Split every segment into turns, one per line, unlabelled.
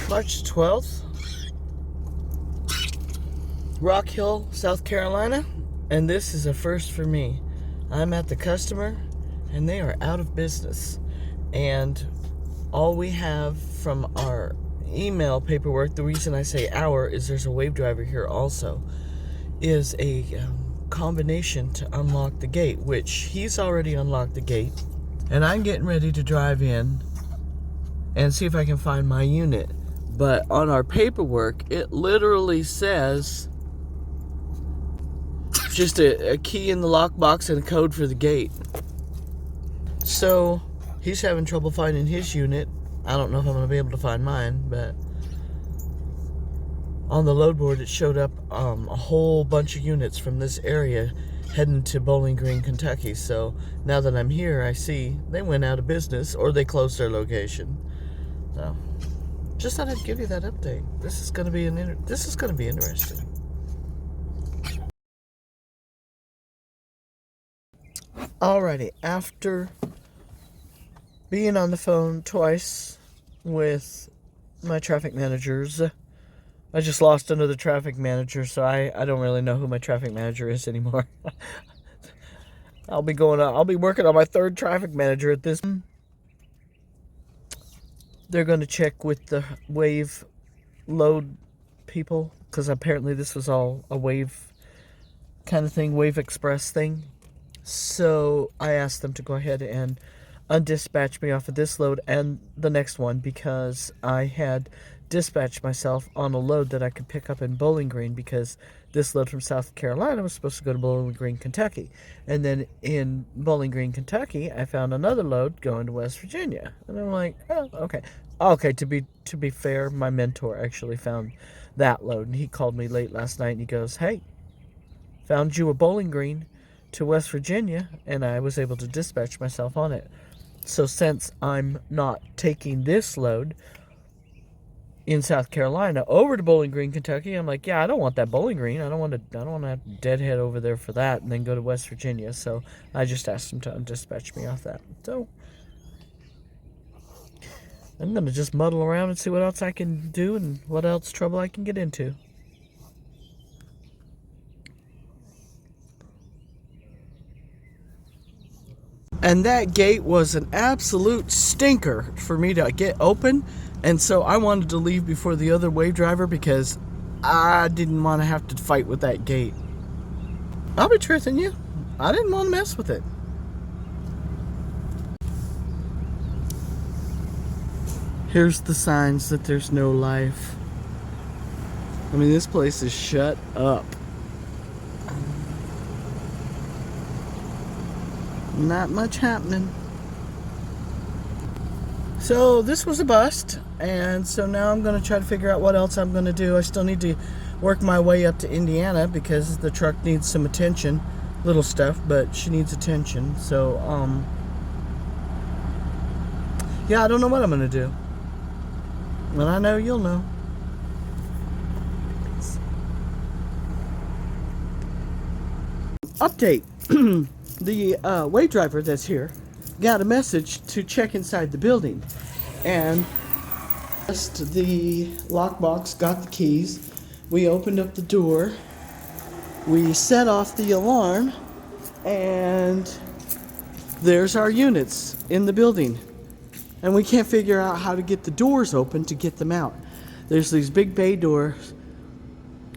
March 12th, Rock Hill, South Carolina, and this is a first for me. I'm at the customer, and they are out of business. And all we have from our email paperwork, the reason I say our is there's a wave driver here also, is a combination to unlock the gate, which he's already unlocked the gate. And I'm getting ready to drive in and see if I can find my unit. But on our paperwork, it literally says just a key in the lockbox and a code for the gate. So he's having trouble finding his unit. I don't know if I'm going to be able to find mine, but on the load board it showed up a whole bunch of units from this area heading to Bowling Green, Kentucky. So now that I'm here, I see they went out of business or they closed their location. So just thought I'd give you that update. This is going to be interesting. Alrighty, after being on the phone twice with my traffic managers, I just lost another traffic manager, so I don't really know who my traffic manager is anymore. I'll be working on my third traffic manager at this. They're going to check with the wave load people, because apparently this was all a wave kind of thing, Wave Express thing. So I asked them to go ahead and undispatch me off of this load and the next one, because I had dispatched myself on a load that I could pick up in Bowling Green, because this load from South Carolina was supposed to go to Bowling Green, Kentucky. And then in Bowling Green, Kentucky, I found another load going to West Virginia. And I'm like, oh, okay. Okay, to be fair, my mentor actually found that load, and he called me late last night and he goes, hey, found you a Bowling Green to West Virginia, and I was able to dispatch myself on it. So since I'm not taking this load in South Carolina over to Bowling Green, Kentucky, I'm like, yeah, I don't want that Bowling Green. I don't want to have to deadhead over there for that and then go to West Virginia. So I just asked him to dispatch me off that. So I'm gonna just muddle around and see what else I can do and what else trouble I can get into. And that gate was an absolute stinker for me to get open. And so I wanted to leave before the other wave driver, because I didn't want to have to fight with that gate. I'll be truthing you. I didn't want to mess with it. Here's the signs that there's no life. I mean, this place is shut up. Not much happening. So this was a bust, and so now I'm going to try to figure out what else I'm going to do. I still need to work my way up to Indiana because the truck needs some attention. Little stuff, but she needs attention. So, yeah, I don't know what I'm going to do. When I know, you'll know. Update. The wave driver that's here got a message to check inside the building, and just the lockbox, got the keys, we opened up the door, we set off the alarm, and there's our units in the building, and we can't figure out how to get the doors open to get them out. There's these big bay doors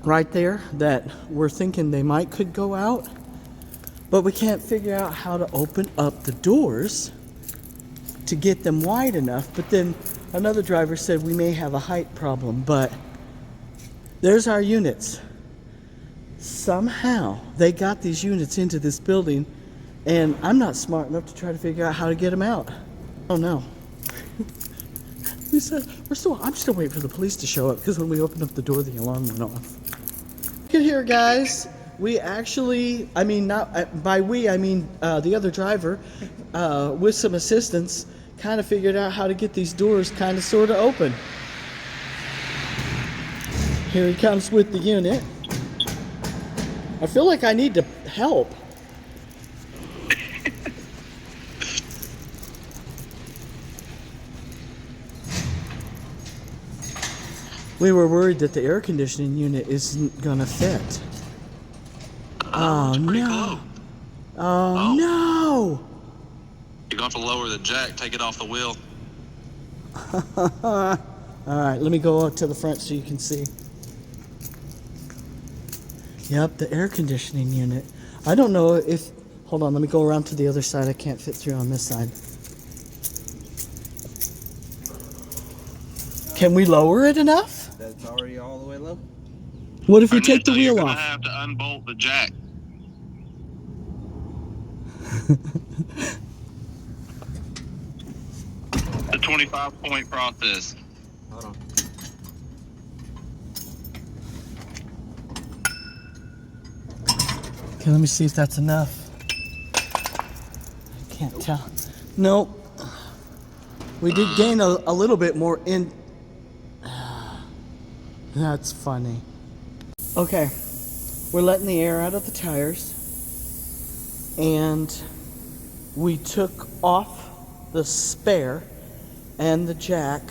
right there that we're thinking they could go out. But we can't figure out how to open up the doors to get them wide enough. But then another driver said we may have a height problem. But there's our units. Somehow they got these units into this building, and I'm not smart enough to try to figure out how to get them out. Oh no. I'm still waiting for the police to show up, because when we opened up the door, the alarm went off. Look at here, guys. We actually, I mean, not by we, I mean the other driver, with some assistance, kind of figured out how to get these doors kind of sort of open. Here he comes with the unit. I feel like I need to help. We were worried that the air conditioning unit isn't gonna fit. Oh no.
Close.
Oh no!
You're going to have to lower the jack, take it off the wheel.
Alright, let me go up to the front so you can see. Yep, the air conditioning unit. I don't know if... Hold on, let me go around to the other side. I can't fit through on this side. Can we lower it enough?
That's already all the way low.
What if we take the wheel
You're
off?
gonna have to unbolt the jack. The 25-point process.
Hold on.
Okay, let me see if that's enough. I can't tell. Nope. We did gain a little bit more in... That's funny. Okay, we're letting the air out of the tires. And we took off the spare and the jack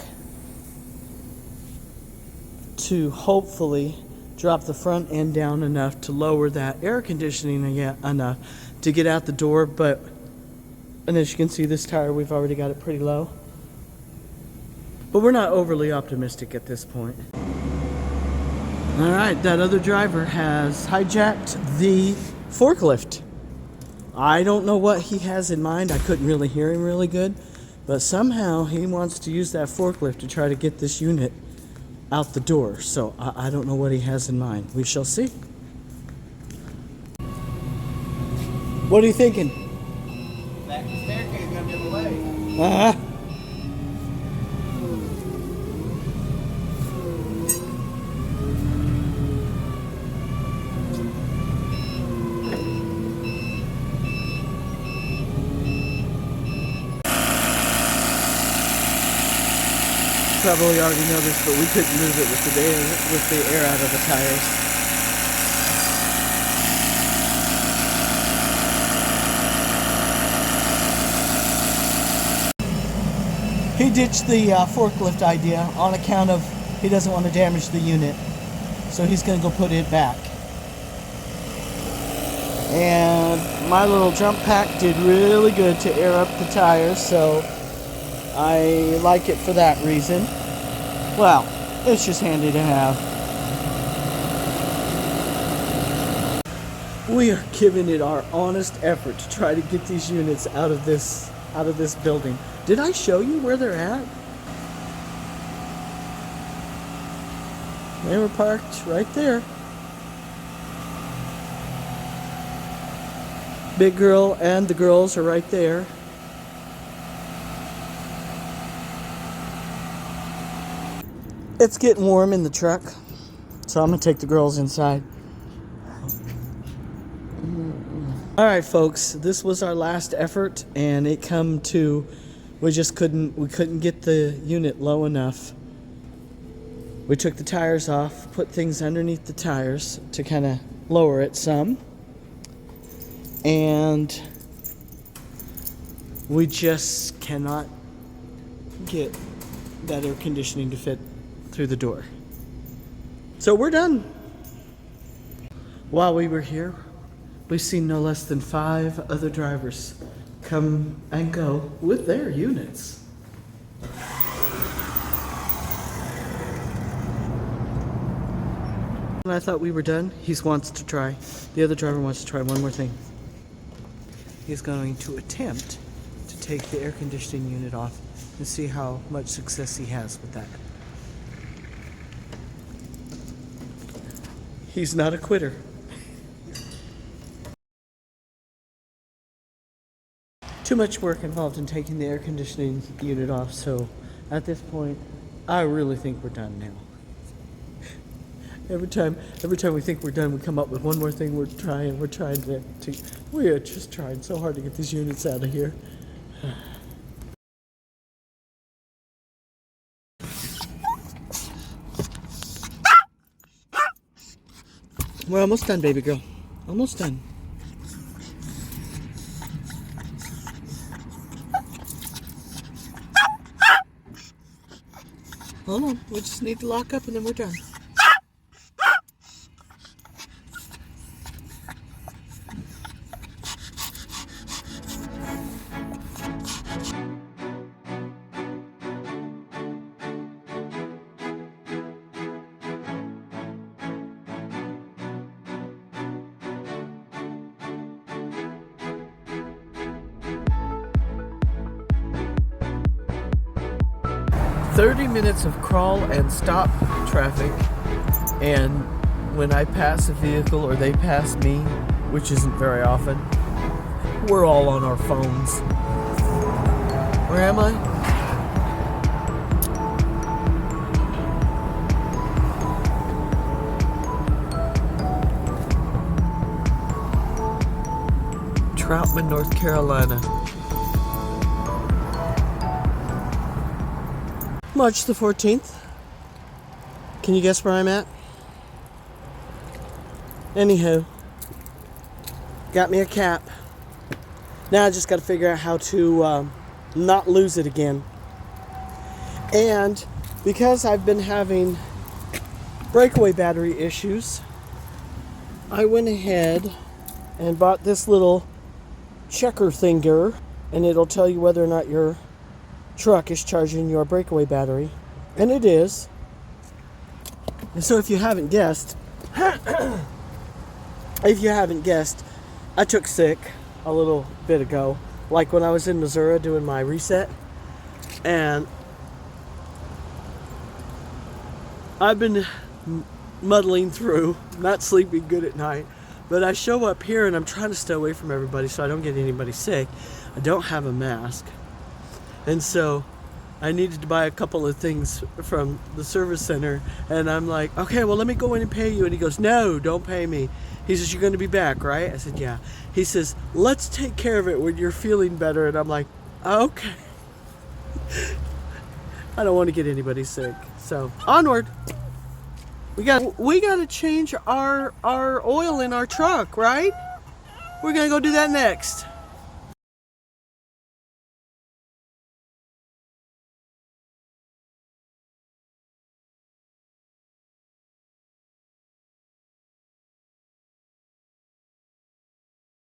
to hopefully drop the front end down enough to lower that air conditioning enough to get out the door. But, and as you can see, this tire, we've already got it pretty low. But we're not overly optimistic at this point. All right, that other driver has hijacked the forklift. I don't know what he has in mind. I couldn't really hear him really good, but somehow he wants to use that forklift to try to get this unit out the door. So I don't know what he has in mind. We shall see. What are you thinking?
That staircase is gonna be in the way.
Probably already know this, but we couldn't move it with the air out of the tires. He ditched the forklift idea on account of he doesn't want to damage the unit, so he's going to go put it back. And my little jump pack did really good to air up the tires, so I like it for that reason. Well, it's just handy to have. We are giving it our honest effort to try to get these units out of this building. Did I show you where they're at? They were parked right there. Big girl and the girls are right there. It's getting warm in the truck, so I'm gonna take the girls inside. All right, folks, this was our last effort, and it come to we couldn't get the unit low enough. We took the tires off, put things underneath the tires to kind of lower it some, and we just cannot get that air conditioning to fit through the door. So we're done. While we were here, we've seen no less than 5 other drivers come and go with their units. When I thought we were done, the other driver wants to try one more thing. He's going to attempt to take the air conditioning unit off and see how much success he has with that. He's not a quitter. Too much work involved in taking the air conditioning unit off, so at this point, I really think we're done now. Every time we think we're done, we come up with one more thing we are just trying so hard to get these units out of here. We're almost done, baby girl. Almost done. Hold on. We just need to lock up and then we're done. .30 minutes of crawl and stop traffic, and when I pass a vehicle or they pass me, which isn't very often, we're all on our phones. Where am I? Troutman, North Carolina. March the 14th. Can you guess where I'm at? Anywho, got me a cap. Now I just got to figure out how to not lose it again. And because I've been having breakaway battery issues, I went ahead and bought this little checker thinger, and it'll tell you whether or not your truck is charging your breakaway battery, and it is. And so if you haven't guessed, I took sick a little bit ago, like when I was in Missouri doing my reset, and I've been muddling through, not sleeping good at night, but I show up here and I'm trying to stay away from everybody so I don't get anybody sick. I don't have a mask. And so I needed to buy a couple of things from the service center. And I'm like, okay, well, let me go in and pay you. And he goes, no, don't pay me. He says, you're going to be back, right? I said, yeah. He says, let's take care of it when you're feeling better. And I'm like, okay. I don't want to get anybody sick. So onward. We got to change our oil in our truck, right? We're going to go do that next.